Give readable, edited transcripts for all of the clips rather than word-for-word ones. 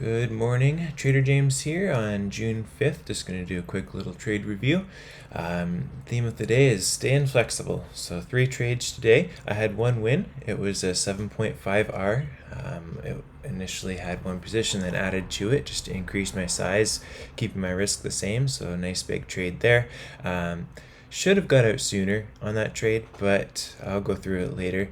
Good morning, Trader James here on June 5th. Just going to do a quick little trade review. Theme of the day is staying flexible. So 3 trades today. I had one win. It was a 7.5R. It initially had one position, then added to it just to increase my size, keeping my risk the same. So a nice big trade there. Should have got out sooner on that trade, but I'll go through it later.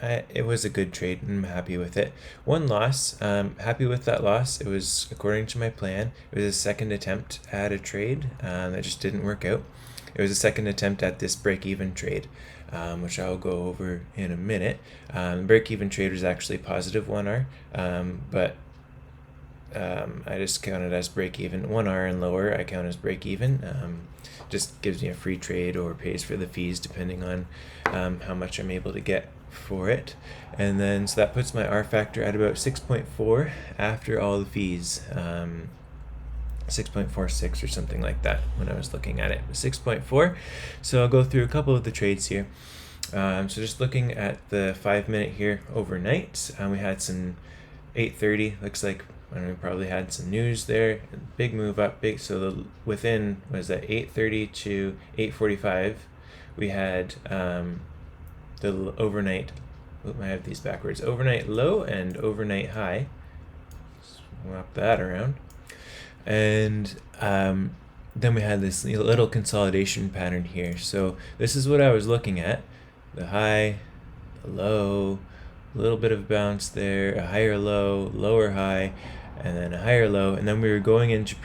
It was a good trade and I'm happy with it. One loss, happy with that loss. It was according to my plan. It was a second attempt at a trade that just didn't work out. It was a second attempt at this break-even trade, which I'll go over in a minute. Break-even trade was actually positive 1R, but I just count it as break-even. 1R and lower I count as break-even. Just gives me a free trade or pays for the fees depending on how much I'm able to get for it. And then so that puts my R factor at about 6.4 after all the fees. 6.46 or something like that when I was looking at it. 6.4. So I'll go through a couple of the trades here. So just looking at the 5-minute here overnight, we had some 8:30. Looks like we probably had some news there. Big move up, big. So the within was at 8:30 to 8:45. We had the overnight. I have these backwards. Overnight low and overnight high. Swap that around. And then we had this little consolidation pattern here. So this is what I was looking at. The high, the low, a little bit of bounce there, a higher low, lower high, and then a higher low. And then we were going into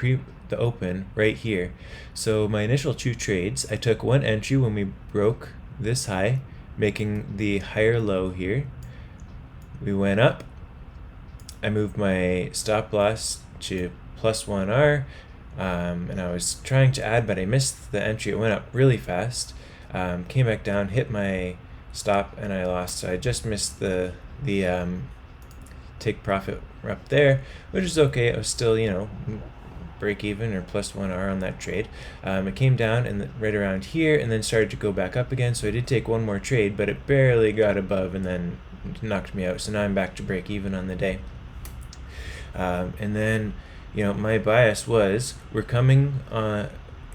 the open right here. So my initial 2 trades, I took one entry when we broke this high, making the higher low here. We went up. I moved my stop loss to plus 1R, and I was trying to add, but I missed the entry. It went up really fast. Came back down, hit my stop, and I lost. So I just missed the take profit up there, which is okay. It was still, break even or plus 1R on that trade. It came down and right around here and then started to go back up again. So I did take one more trade, but it barely got above and then knocked me out. So now I'm back to break even on the day. And then, my bias was we're coming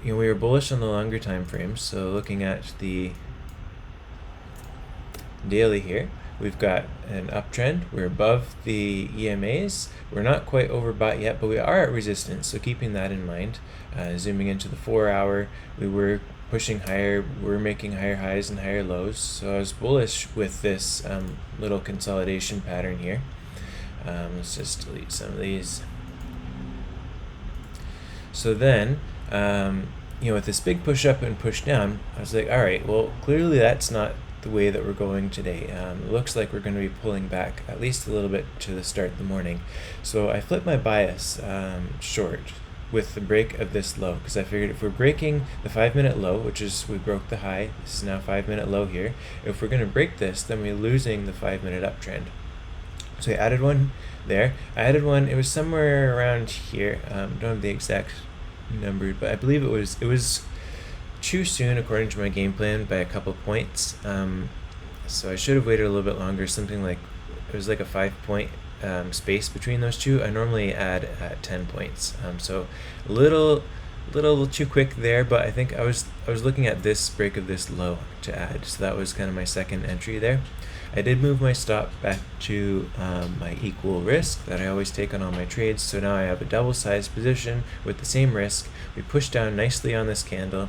we were bullish on the longer time frames. So looking at the daily here, we've got an uptrend. We're above the EMAs. We're not quite overbought yet, but we are at resistance, so keeping that in mind. Zooming into the 4-hour, we were pushing higher. We're making higher highs and higher lows. So I was bullish with this little consolidation pattern here. Let's just delete some of these. So then, with this big push up and push down, I was like, all right, well, clearly that's not the way that we're going today. It looks like we're going to be pulling back at least a little bit to the start of the morning. So I flipped my bias short with the break of this low, because I figured if we're breaking the 5-minute low, which is we broke the high, this is now 5-minute low here. If we're going to break this, then we're losing the 5-minute uptrend. So I added one there. I added one, it was somewhere around here. Don't have the exact number, but I believe it was too soon according to my game plan by a couple points. So I should have waited a little bit longer. Something like it was like a 5-point space between those two. I normally add at 10 points. So a little too quick there, but I think I was looking at this break of this low to add. So that was kind of my second entry there. I did move my stop back to my equal risk that I always take on all my trades. So now I have a double-sized position with the same risk. We pushed down nicely on this candle.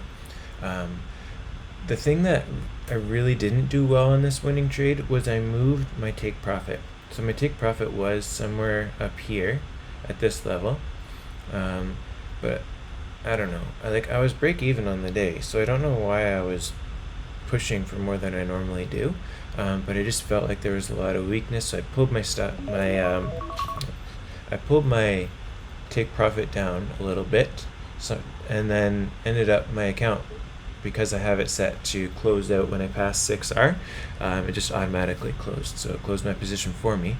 The thing that I really didn't do well on this winning trade was I moved my take profit. So my take profit was somewhere up here at this level, but I don't know. I was break even on the day, so I don't know why I was pushing for more than I normally do. But I just felt like there was a lot of weakness, so I pulled my I pulled my take profit down a little bit, and then ended up my account, because I have it set to close out when I pass 6R, it just automatically closed. So it closed my position for me,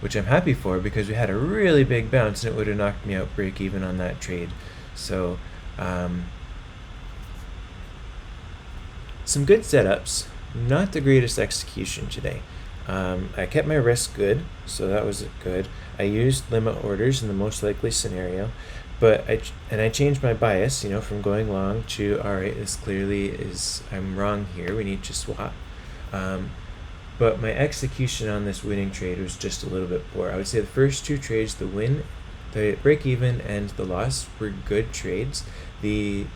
which I'm happy for, because we had a really big bounce and it would have knocked me out break even on that trade. So some good setups, not the greatest execution today. I kept my risk good, so that was good. I used limit orders in the most likely scenario, but I changed my bias, from going long to, all right, this clearly is, I'm wrong here, we need to swap. But my execution on this winning trade was just a little bit poor. I would say the first two trades, the break even and the loss, were good trades. The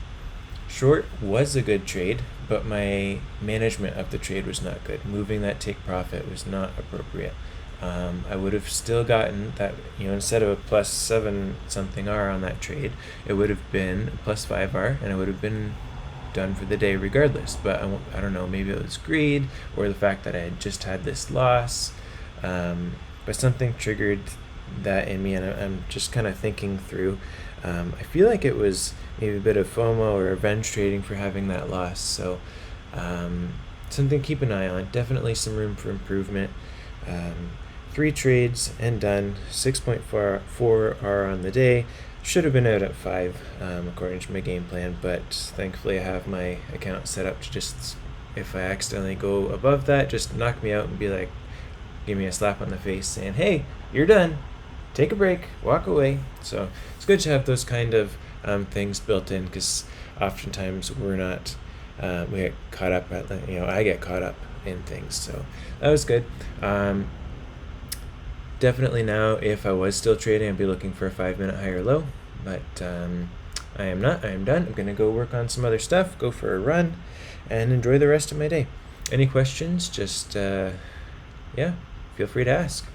short was a good trade, but my management of the trade was not good. Moving that take profit was not appropriate. I would have still gotten that, instead of a plus 7 something R on that trade, it would have been a plus 5 R, and I would have been done for the day regardless. But I don't know, maybe it was greed or the fact that I had just had this loss, but something triggered that in me, and I'm just kind of thinking through. I feel like it was maybe a bit of FOMO or revenge trading for having that loss, so something to keep an eye on. Definitely some room for improvement. 3 trades and done. 6.4 R on the day. Should have been out at 5 according to my game plan, but thankfully I have my account set up to just, if I accidentally go above that, just knock me out and be like, give me a slap on the face saying, hey, you're done, take a break, walk away. So it's good to have those kind of things built in, because oftentimes we're not, we get caught up at, I get caught up in things. So that was good. Definitely now, if I was still trading, I'd be looking for a 5-minute high or low, but I am not. I am done. I'm going to go work on some other stuff, go for a run, and enjoy the rest of my day. Any questions, just, feel free to ask.